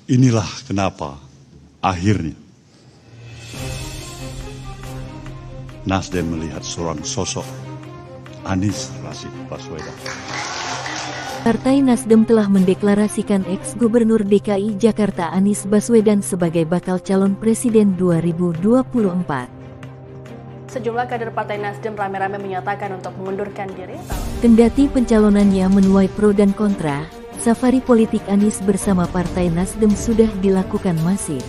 Inilah kenapa akhirnya Nasdem melihat seorang sosok Anies Rashid Baswedan. Partai Nasdem telah mendeklarasikan ex-Gubernur DKI Jakarta Anies Baswedan sebagai bakal calon presiden 2024. Sejumlah kader Partai Nasdem rame-rame menyatakan untuk mengundurkan diri. Kendati pencalonannya menuai pro dan kontra, safari politik Anies bersama Partai Nasdem sudah dilakukan masif.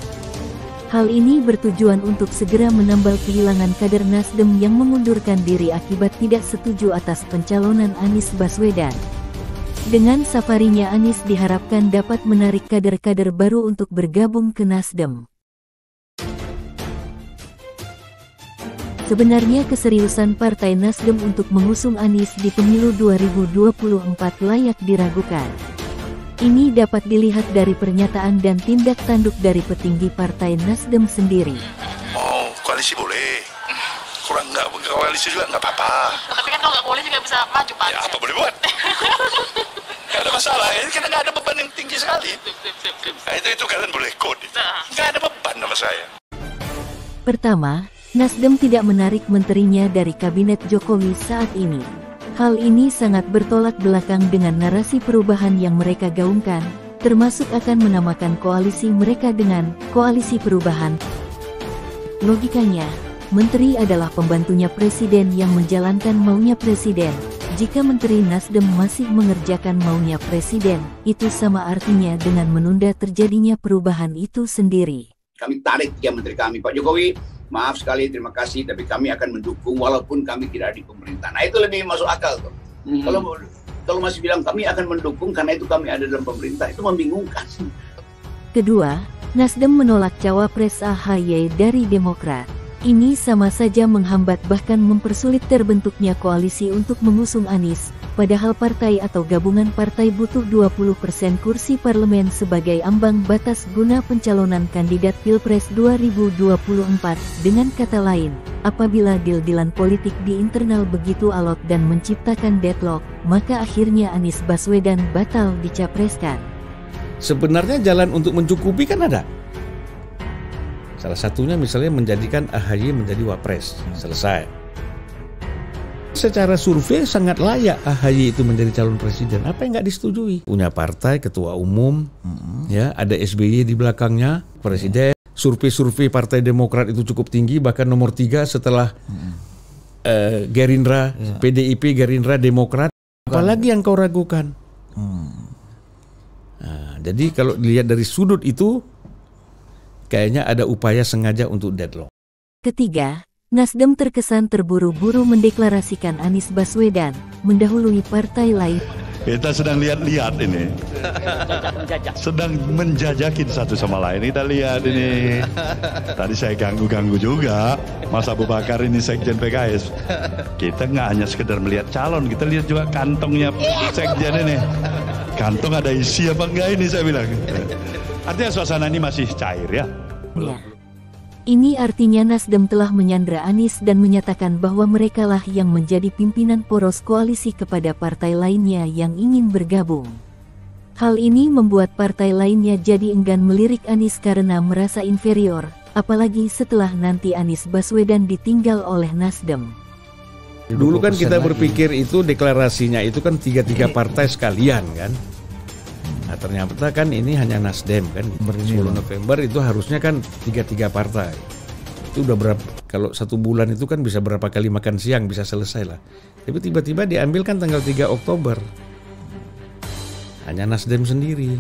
Hal ini bertujuan untuk segera menambal kehilangan kader Nasdem yang mengundurkan diri akibat tidak setuju atas pencalonan Anies Baswedan. Dengan safarinya Anies diharapkan dapat menarik kader-kader baru untuk bergabung ke Nasdem. Sebenarnya keseriusan Partai Nasdem untuk mengusung Anies di pemilu 2024 layak diragukan. Ini dapat dilihat dari pernyataan dan tindak tanduk dari petinggi Partai Nasdem sendiri. Oh, koalisi boleh. Kurang nggak koalisi juga nggak apa-apa. Tapi kan kalau nggak boleh juga bisa maju, Pak. Ya, apa boleh buat? Nggak ada masalah, ini kita nggak ada beban yang tinggi sekali. Nah, itu kalian boleh kode. Nggak ada beban sama saya. Pertama, Nasdem tidak menarik menterinya dari kabinet Jokowi saat ini. Hal ini sangat bertolak belakang dengan narasi perubahan yang mereka gaungkan, termasuk akan menamakan koalisi mereka dengan Koalisi Perubahan. Logikanya, menteri adalah pembantunya presiden yang menjalankan maunya presiden. Jika menteri Nasdem masih mengerjakan maunya presiden, itu sama artinya dengan menunda terjadinya perubahan itu sendiri. Kami tarik ya menteri kami, Pak Jokowi, maaf sekali, terima kasih, tapi kami akan mendukung walaupun kami tidak di pemerintah. Nah, itu lebih masuk akal tuh. Kalau masih bilang kami akan mendukung karena itu kami ada dalam pemerintah, itu membingungkan. Kedua, Nasdem menolak cawapres AHY dari Demokrat. Ini sama saja menghambat bahkan mempersulit terbentuknya koalisi untuk mengusung Anies, padahal partai atau gabungan partai butuh 20% kursi parlemen sebagai ambang batas guna pencalonan kandidat Pilpres 2024. Dengan kata lain, apabila deal-dealan politik di internal begitu alot dan menciptakan deadlock, maka akhirnya Anies Baswedan batal dicapreskan. Sebenarnya jalan untuk mencukupi kan ada. Salah satunya misalnya menjadikan AHY menjadi wapres, selesai. Secara survei sangat layak AHY itu menjadi calon presiden. Apa yang nggak disetujui? Punya partai, ketua umum, ya ada SBY di belakangnya, presiden. Survei-survei Partai Demokrat itu cukup tinggi, bahkan nomor 3 setelah Gerindra, PDIP, Gerindra, Demokrat. Apalagi yang kau ragukan? Nah, jadi kalau dilihat dari sudut itu, kayaknya ada upaya sengaja untuk deadlock. Ketiga, Nasdem terkesan terburu-buru mendeklarasikan Anies Baswedan, mendahului partai lain. Kita sedang lihat-lihat ini. Sedang menjajakin satu sama lain. Kita lihat ini. Tadi saya ganggu-ganggu juga. Mas Abu Bakar ini sekjen PKS. Kita nggak hanya sekedar melihat calon, kita lihat juga kantongnya sekjen ini. Kantong ada isi apa enggak ini, saya bilang. Artinya suasana ini masih cair ya. Ya. Ini artinya Nasdem telah menyandra Anies dan menyatakan bahwa merekalah yang menjadi pimpinan poros koalisi kepada partai lainnya yang ingin bergabung. Hal ini membuat partai lainnya jadi enggan melirik Anies karena merasa inferior, apalagi setelah nanti Anies Baswedan ditinggal oleh Nasdem. Dulu kan kita berpikir itu deklarasinya itu kan 3 partai sekalian kan. Nah, ternyata kan ini hanya Nasdem kan. 10 November itu harusnya kan 3 partai. Itu udah berapa, kalau 1 bulan itu kan bisa berapa kali makan siang bisa selesai lah. Tapi tiba-tiba diambil kan tanggal 3 Oktober. Hanya Nasdem sendiri.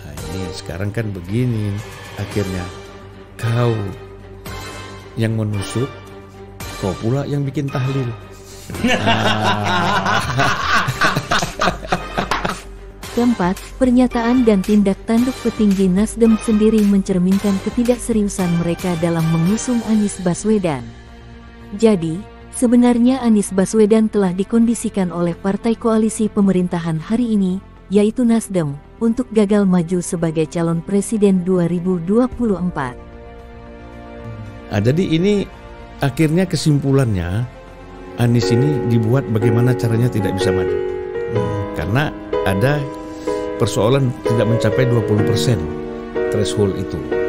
Nah, ini sekarang kan begini akhirnya. Kau yang menusuk, kau pula yang bikin tahlil. Keempat, pernyataan dan tindak tanduk petinggi Nasdem sendiri mencerminkan ketidakseriusan mereka dalam mengusung Anies Baswedan. Jadi, sebenarnya Anies Baswedan telah dikondisikan oleh partai koalisi pemerintahan hari ini, yaitu Nasdem, untuk gagal maju sebagai calon presiden 2024. Nah, jadi ini akhirnya kesimpulannya, Anies ini dibuat bagaimana caranya tidak bisa maju. Karena ada persoalan tidak mencapai 20% threshold itu.